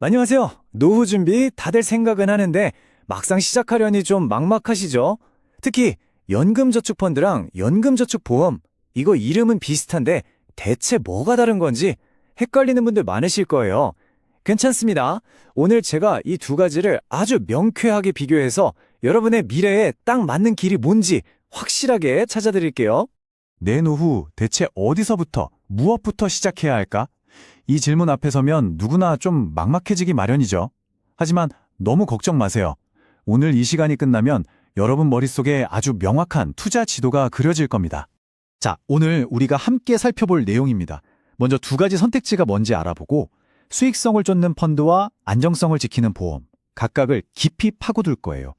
안녕하세요. 노후 준비 다들 생각은 하는데 막상 시작하려니 좀 막막하시죠? 특히 연금저축펀드랑 연금저축보험, 이거 이름은 비슷한데 대체 뭐가 다른 건지 헷갈리는 분들 많으실 거예요. 괜찮습니다. 오늘 제가 이 두 가지를 아주 명쾌하게 비교해서 여러분의 미래에 딱 맞는 길이 뭔지 확실하게 찾아드릴게요. 내 노후 대체 어디서부터, 무엇부터 시작해야 할까? 이 질문 앞에 서면 누구나 좀 막막해지기 마련이죠. 하지만 너무 걱정 마세요. 오늘 이 시간이 끝나면 여러분 머릿속에 아주 명확한 투자 지도가 그려질 겁니다. 자, 오늘 우리가 함께 살펴볼 내용입니다. 먼저 두 가지 선택지가 뭔지 알아보고 수익성을 쫓는 펀드와 안정성을 지키는 보험, 각각을 깊이 파고들 거예요.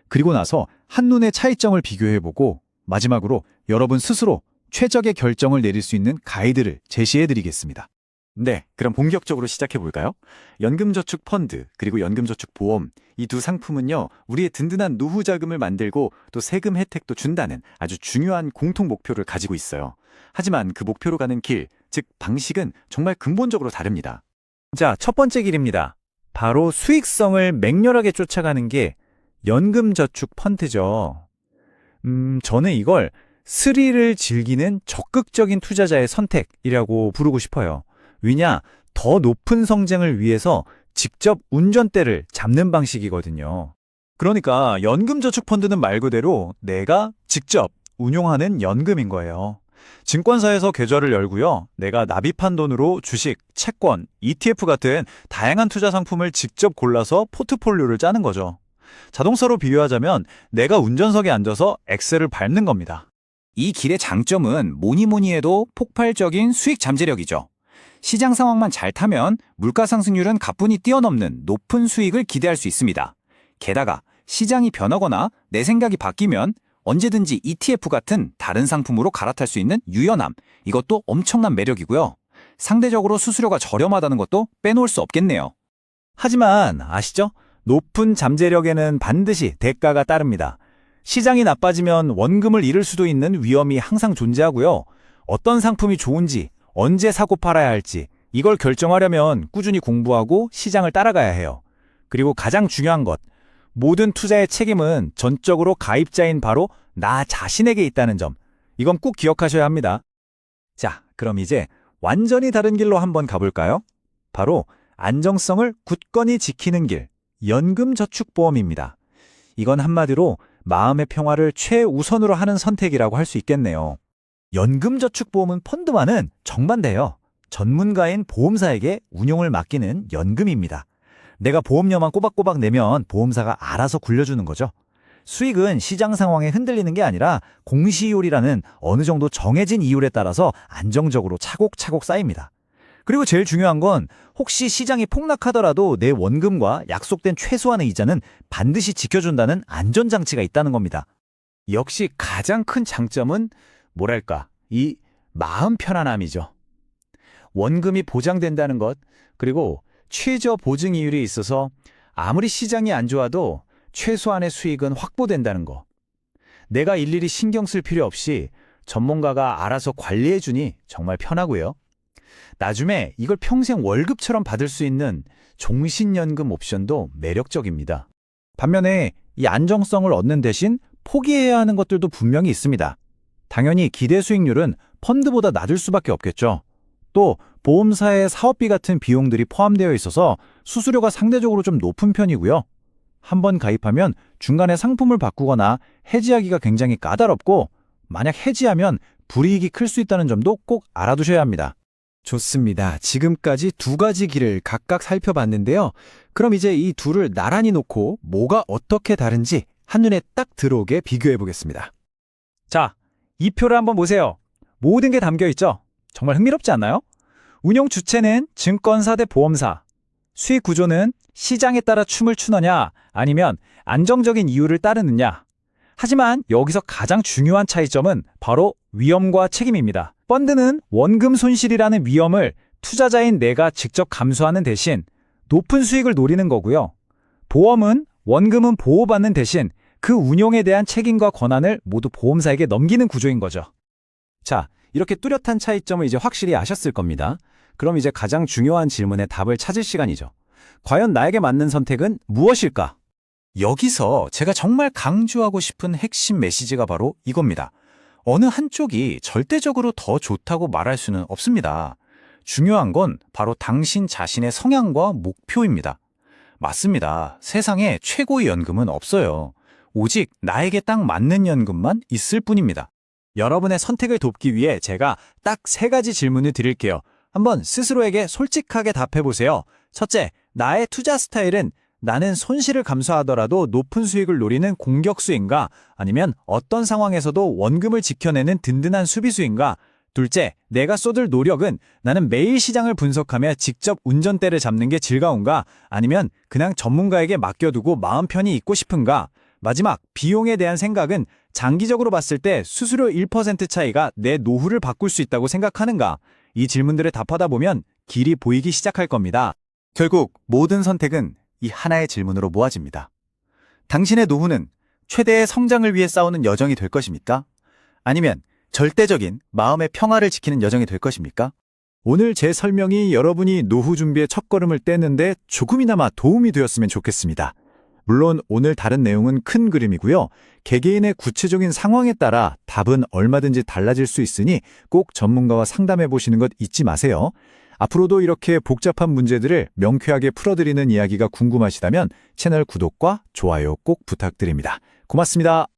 그리고 나서 한눈에 차이점을 비교해보고 마지막으로 여러분 스스로 최적의 결정을 내릴 수 있는 가이드를 제시해드리겠습니다. 네, 그럼 본격적으로 시작해 볼까요? 연금저축 펀드 그리고 연금저축 보험, 이 두 상품은요, 우리의 든든한 노후 자금을 만들고 또 세금 혜택도 준다는 아주 중요한 공통 목표를 가지고 있어요. 하지만 그 목표로 가는 길, 즉 방식은 정말 근본적으로 다릅니다. 자, 첫 번째 길입니다. 바로 수익성을 맹렬하게 쫓아가는 게 연금저축펀드죠. 저는 이걸 스릴을 즐기는 적극적인 투자자의 선택이라고 부르고 싶어요. 왜냐, 더 높은 성장을 위해서 직접 운전대를 잡는 방식이거든요. 그러니까 연금저축펀드는 말 그대로 내가 직접 운용하는 연금인 거예요. 증권사에서 계좌를 열고요. 내가 납입한 돈으로 주식, 채권, ETF 같은 다양한 투자 상품을 직접 골라서 포트폴리오를 짜는 거죠. 자동차로 비유하자면 내가 운전석에 앉아서 엑셀을 밟는 겁니다. 이 길의 장점은 뭐니 해도 폭발적인 수익 잠재력이죠. 시장 상황만 잘 타면 물가 상승률은 가뿐히 뛰어넘는 높은 수익을 기대할 수 있습니다. 게다가 시장이 변하거나 내 생각이 바뀌면 언제든지 ETF 같은 다른 상품으로 갈아탈 수 있는 유연함, 이것도 엄청난 매력이고요. 상대적으로 수수료가 저렴하다는 것도 빼놓을 수 없겠네요. 하지만 아시죠? 높은 잠재력에는 반드시 대가가 따릅니다. 시장이 나빠지면 원금을 잃을 수도 있는 위험이 항상 존재하고요. 어떤 상품이 좋은지, 언제 사고 팔아야 할지 이걸 결정하려면 꾸준히 공부하고 시장을 따라가야 해요. 그리고 가장 중요한 것, 모든 투자의 책임은 전적으로 가입자인 바로 나 자신에게 있다는 점, 이건 꼭 기억하셔야 합니다. 자, 그럼 이제 완전히 다른 길로 한번 가볼까요? 바로 안정성을 굳건히 지키는 길, 연금저축보험입니다. 이건 한마디로 마음의 평화를 최우선으로 하는 선택이라고 할 수 있겠네요. 연금저축보험은 펀드와는 정반대예요. 전문가인 보험사에게 운용을 맡기는 연금입니다. 내가 보험료만 꼬박꼬박 내면 보험사가 알아서 굴려주는 거죠. 수익은 시장 상황에 흔들리는 게 아니라 공시이율이라는 어느 정도 정해진 이율에 따라서 안정적으로 차곡차곡 쌓입니다. 그리고 제일 중요한 건 혹시 시장이 폭락하더라도 내 원금과 약속된 최소한의 이자는 반드시 지켜준다는 안전장치가 있다는 겁니다. 역시 가장 큰 장점은 뭐랄까, 이 마음 편안함이죠. 원금이 보장된다는 것, 그리고 최저 보증 이율이 있어서 아무리 시장이 안 좋아도 최소한의 수익은 확보된다는 거. 내가 일일이 신경 쓸 필요 없이 전문가가 알아서 관리해주니 정말 편하고요. 나중에 이걸 평생 월급처럼 받을 수 있는 종신연금 옵션도 매력적입니다. 반면에 이 안정성을 얻는 대신 포기해야 하는 것들도 분명히 있습니다. 당연히 기대 수익률은 펀드보다 낮을 수밖에 없겠죠. 또 보험사의 사업비 같은 비용들이 포함되어 있어서 수수료가 상대적으로 좀 높은 편이고요. 한번 가입하면 중간에 상품을 바꾸거나 해지하기가 굉장히 까다롭고 만약 해지하면 불이익이 클 수 있다는 점도 꼭 알아두셔야 합니다. 좋습니다. 지금까지 두 가지 길을 각각 살펴봤는데요. 그럼 이제 이 둘을 나란히 놓고 뭐가 어떻게 다른지 한눈에 딱 들어오게 비교해 보겠습니다. 자, 이 표를 한번 보세요. 모든 게 담겨 있죠? 정말 흥미롭지 않나요? 운용 주체는 증권사 대 보험사. 수익 구조는 시장에 따라 춤을 추느냐 아니면 안정적인 이유를 따르느냐. 하지만 여기서 가장 중요한 차이점은 바로 위험과 책임입니다. 펀드는 원금 손실이라는 위험을 투자자인 내가 직접 감수하는 대신 높은 수익을 노리는 거고요. 보험은 원금은 보호받는 대신 그 운용에 대한 책임과 권한을 모두 보험사에게 넘기는 구조인 거죠. 자, 이렇게 뚜렷한 차이점을 이제 확실히 아셨을 겁니다. 그럼 이제 가장 중요한 질문의 답을 찾을 시간이죠. 과연 나에게 맞는 선택은 무엇일까? 여기서 제가 정말 강조하고 싶은 핵심 메시지가 바로 이겁니다. 어느 한쪽이 절대적으로 더 좋다고 말할 수는 없습니다. 중요한 건 바로 당신 자신의 성향과 목표입니다. 맞습니다. 세상에 최고의 연금은 없어요. 오직 나에게 딱 맞는 연금만 있을 뿐입니다. 여러분의 선택을 돕기 위해 제가 딱 3가지 질문을 드릴게요. 한번 스스로에게 솔직하게 답해보세요. 첫째, 나의 투자 스타일은 나는 손실을 감수하더라도 높은 수익을 노리는 공격수인가? 아니면 어떤 상황에서도 원금을 지켜내는 든든한 수비수인가? 둘째, 내가 쏟을 노력은 나는 매일 시장을 분석하며 직접 운전대를 잡는 게 즐거운가? 아니면 그냥 전문가에게 맡겨두고 마음 편히 있고 싶은가? 마지막, 비용에 대한 생각은 장기적으로 봤을 때 수수료 1% 차이가 내 노후를 바꿀 수 있다고 생각하는가? 이 질문들을 답하다 보면 길이 보이기 시작할 겁니다. 결국 모든 선택은 이 하나의 질문으로 모아집니다. 당신의 노후는 최대의 성장을 위해 싸우는 여정이 될 것입니까? 아니면 절대적인 마음의 평화를 지키는 여정이 될 것입니까? 오늘 제 설명이 여러분이 노후 준비의 첫걸음을 떼는데 조금이나마 도움이 되었으면 좋겠습니다. 물론 오늘 다른 내용은 큰 그림이고요. 개개인의 구체적인 상황에 따라 답은 얼마든지 달라질 수 있으니 꼭 전문가와 상담해 보시는 것 잊지 마세요. 앞으로도 이렇게 복잡한 문제들을 명쾌하게 풀어드리는 이야기가 궁금하시다면 채널 구독과 좋아요 꼭 부탁드립니다. 고맙습니다.